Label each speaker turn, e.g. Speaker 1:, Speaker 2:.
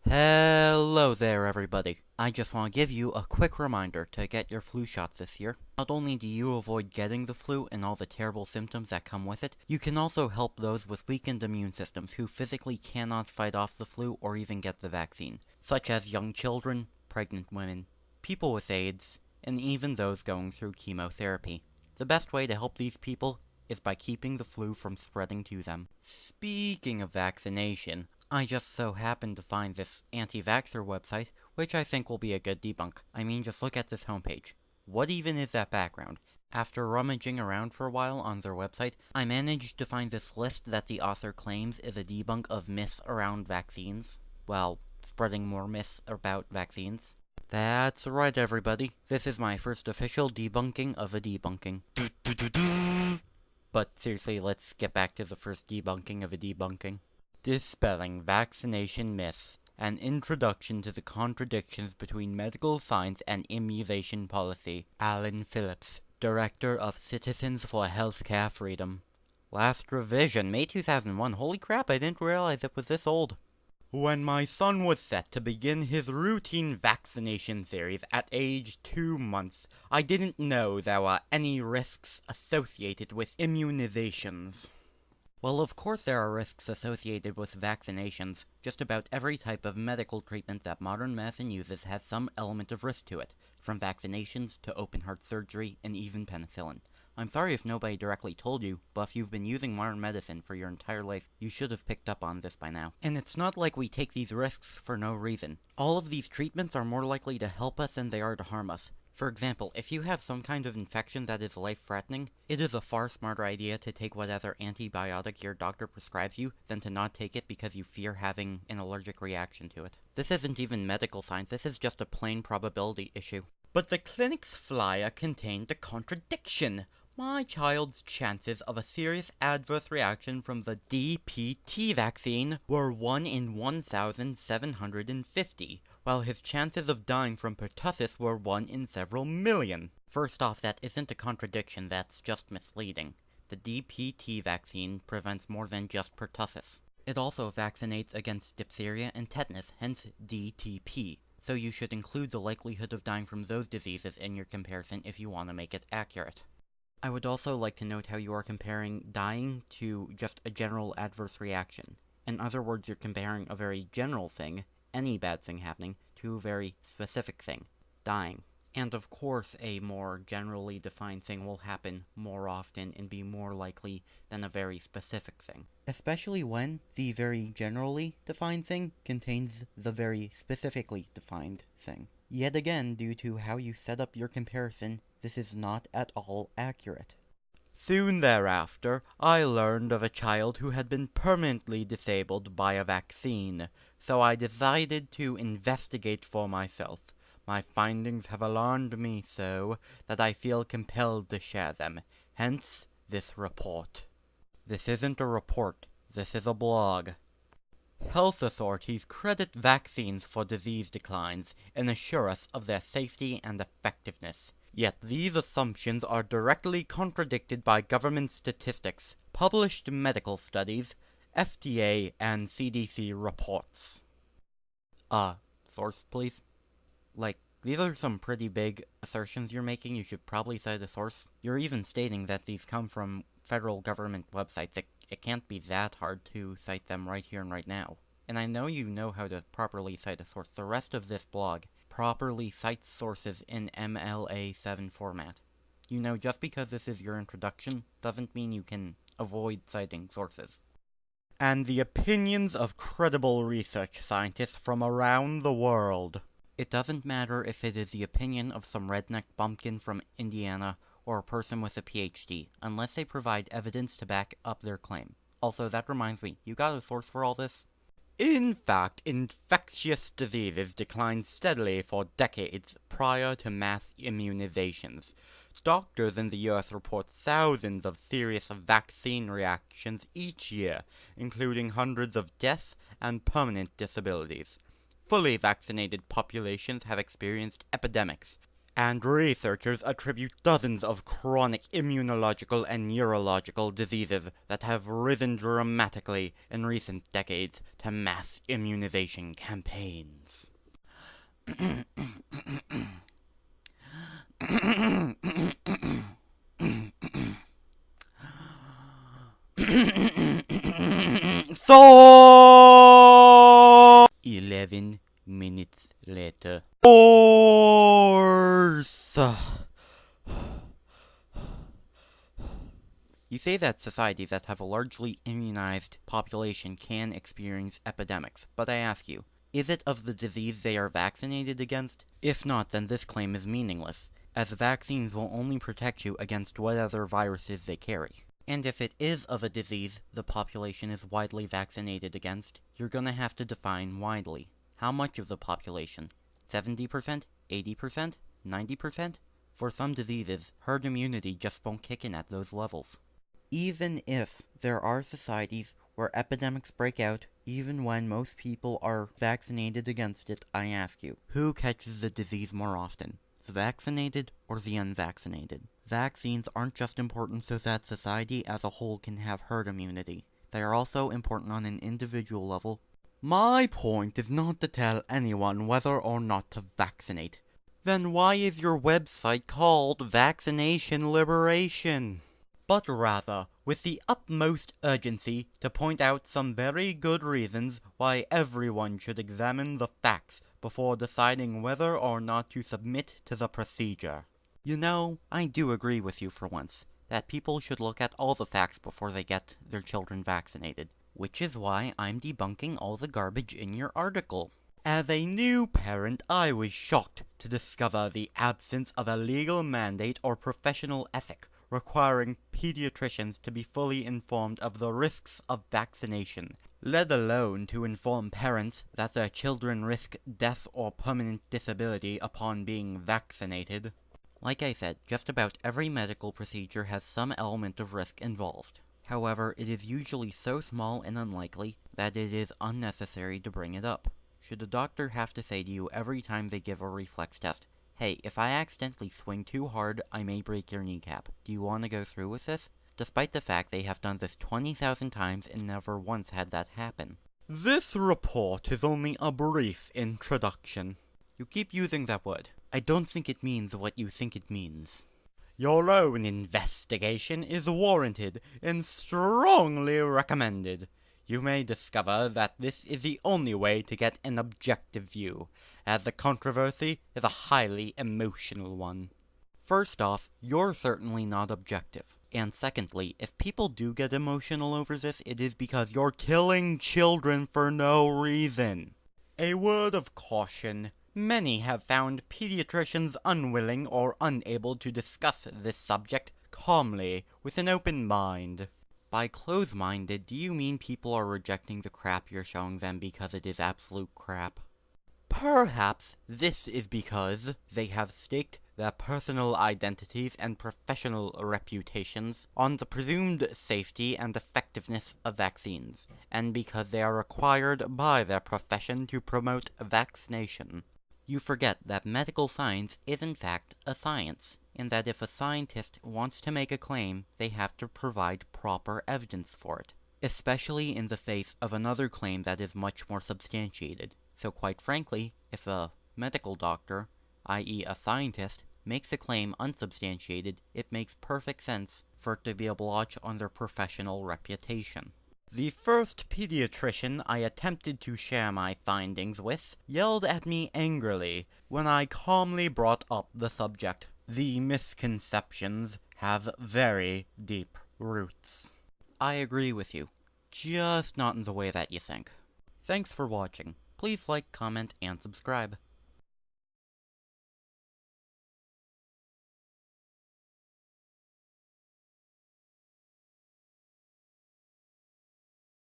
Speaker 1: Hello there, everybody. I just want to give you a quick reminder to get your flu shots this year. Not only do you avoid getting the flu and all the terrible symptoms that come with it, you can also help those with weakened immune systems who physically cannot fight off the flu or even get the vaccine, such as young children, pregnant women, people with AIDS, and even those going through chemotherapy. The best way to help these people is by keeping the flu from spreading to them. Speaking of vaccination, I just so happened to find this anti-vaxxer website, which I think will be a good debunk. I mean, just look at this homepage. What even is that background? After rummaging around for a while on their website, I managed to find this list that the author claims is a debunk of myths around vaccines. Well, spreading more myths about vaccines. That's right, everybody. This is my first official debunking of a debunking. But seriously, let's get back to the first debunking of a debunking. Dispelling Vaccination Myths, an introduction to the contradictions between medical science and immunization policy. Alan Phillips, Director of Citizens for Healthcare Freedom. Last revision, May 2001. Holy crap, I didn't realize it was this old. When my son was set to begin his routine vaccination series at age 2 months, I didn't know there were any risks associated with immunizations. Well, of course there are risks associated with vaccinations. Just about every type of medical treatment that modern medicine uses has some element of risk to it, from vaccinations to open-heart surgery and even penicillin. I'm sorry if nobody directly told you, but if you've been using modern medicine for your entire life, you should have picked up on this by now. And it's not like we take these risks for no reason. All of these treatments are more likely to help us than they are to harm us. For example, if you have some kind of infection that is life-threatening, it is a far smarter idea to take whatever antibiotic your doctor prescribes you than to not take it because you fear having an allergic reaction to it. This isn't even medical science, this is just a plain probability issue. But the clinic's flyer contained a contradiction. My child's chances of a serious adverse reaction from the DPT vaccine were 1 in 1,750, while his chances of dying from pertussis were 1 in several million. First off, that isn't a contradiction, that's just misleading. The DPT vaccine prevents more than just pertussis. It also vaccinates against diphtheria and tetanus, hence DTP, so you should include the likelihood of dying from those diseases in your comparison if you want to make it accurate. I would also like to note how you are comparing dying to just a general adverse reaction. In other words, you're comparing a very general thing, any bad thing happening, to a very specific thing, dying. And of course, a more generally defined thing will happen more often and be more likely than a very specific thing. Especially when the very generally defined thing contains the very specifically defined thing. Yet again, due to how you set up your comparison, this is not at all accurate. Soon thereafter, I learned of a child who had been permanently disabled by a vaccine, so I decided to investigate for myself. My findings have alarmed me so that I feel compelled to share them, hence this report. This isn't a report, this is a blog. Health authorities credit vaccines for disease declines and assure us of their safety and effectiveness. Yet these assumptions are directly contradicted by government statistics, published medical studies, FDA and CDC reports. Source please? Like, these are some pretty big assertions you're making. You should probably cite a source. You're even stating that these come from federal government websites. It can't be that hard to cite them right here and right now. And I know you know how to properly cite a source. The rest of this blog properly cites sources in MLA7 format. You know, just because this is your introduction doesn't mean you can avoid citing sources. And the opinions of credible research scientists from around the world. It doesn't matter if it is the opinion of some redneck bumpkin from Indiana or a person with a PhD, unless they provide evidence to back up their claim. Also, that reminds me, you got a source for all this? In fact, infectious diseases declined steadily for decades prior to mass immunizations. Doctors in the US report thousands of serious vaccine reactions each year, including hundreds of deaths and permanent disabilities. Fully vaccinated populations have experienced epidemics, And researchers attribute dozens of chronic immunological and neurological diseases that have risen dramatically in recent decades to mass immunization campaigns. So 11 minutes later. Force! You say that societies that have a largely immunized population can experience epidemics, but I ask you, is it of the disease they are vaccinated against? If not, then this claim is meaningless, as vaccines will only protect you against whatever viruses they carry. And if it is of a disease the population is widely vaccinated against, you're gonna have to define widely. How much of the population? 70%? 80%? 90%? For some diseases, herd immunity just won't kick in at those levels. Even if there are societies where epidemics break out, even when most people are vaccinated against it, I ask you, who catches the disease more often? The vaccinated or the unvaccinated? Vaccines aren't just important so that society as a whole can have herd immunity. They are also important on an individual level. My point is not to tell anyone whether or not to vaccinate. Then why is your website called Vaccination Liberation? But rather, with the utmost urgency, to point out some very good reasons why everyone should examine the facts before deciding whether or not to submit to the procedure. You know, I do agree with you for once, that people should look at all the facts before they get their children vaccinated, which is why I'm debunking all the garbage in your article. As a new parent, I was shocked to discover the absence of a legal mandate or professional ethic requiring pediatricians to be fully informed of the risks of vaccination, let alone to inform parents that their children risk death or permanent disability upon being vaccinated. Like I said, just about every medical procedure has some element of risk involved. However, it is usually so small and unlikely that it is unnecessary to bring it up. Should a doctor have to say to you every time they give a reflex test, "Hey, if I accidentally swing too hard, I may break your kneecap. Do you want to go through with this?" Despite the fact they have done this 20,000 times and never once had that happen. This report is only a brief introduction. You keep using that word. I don't think it means what you think it means. Your own investigation is warranted and strongly recommended. You may discover that this is the only way to get an objective view, as the controversy is a highly emotional one. First off, you're certainly not objective. And secondly, if people do get emotional over this, it is because you're killing children for no reason. A word of caution. Many have found pediatricians unwilling or unable to discuss this subject calmly, with an open mind. By close-minded, do you mean people are rejecting the crap you're showing them because it is absolute crap? Perhaps this is because they have staked their personal identities and professional reputations on the presumed safety and effectiveness of vaccines, and because they are required by their profession to promote vaccination. You forget that medical science is in fact a science, and that if a scientist wants to make a claim, they have to provide proper evidence for it, especially in the face of another claim that is much more substantiated. So quite frankly, if a medical doctor, i.e. a scientist, makes a claim unsubstantiated, it makes perfect sense for it to be a blotch on their professional reputation. The first pediatrician I attempted to share my findings with yelled at me angrily when I calmly brought up the subject. The misconceptions have very deep roots. I agree with you, just not in the way that you think. Thanks for watching. Please like, comment, and subscribe.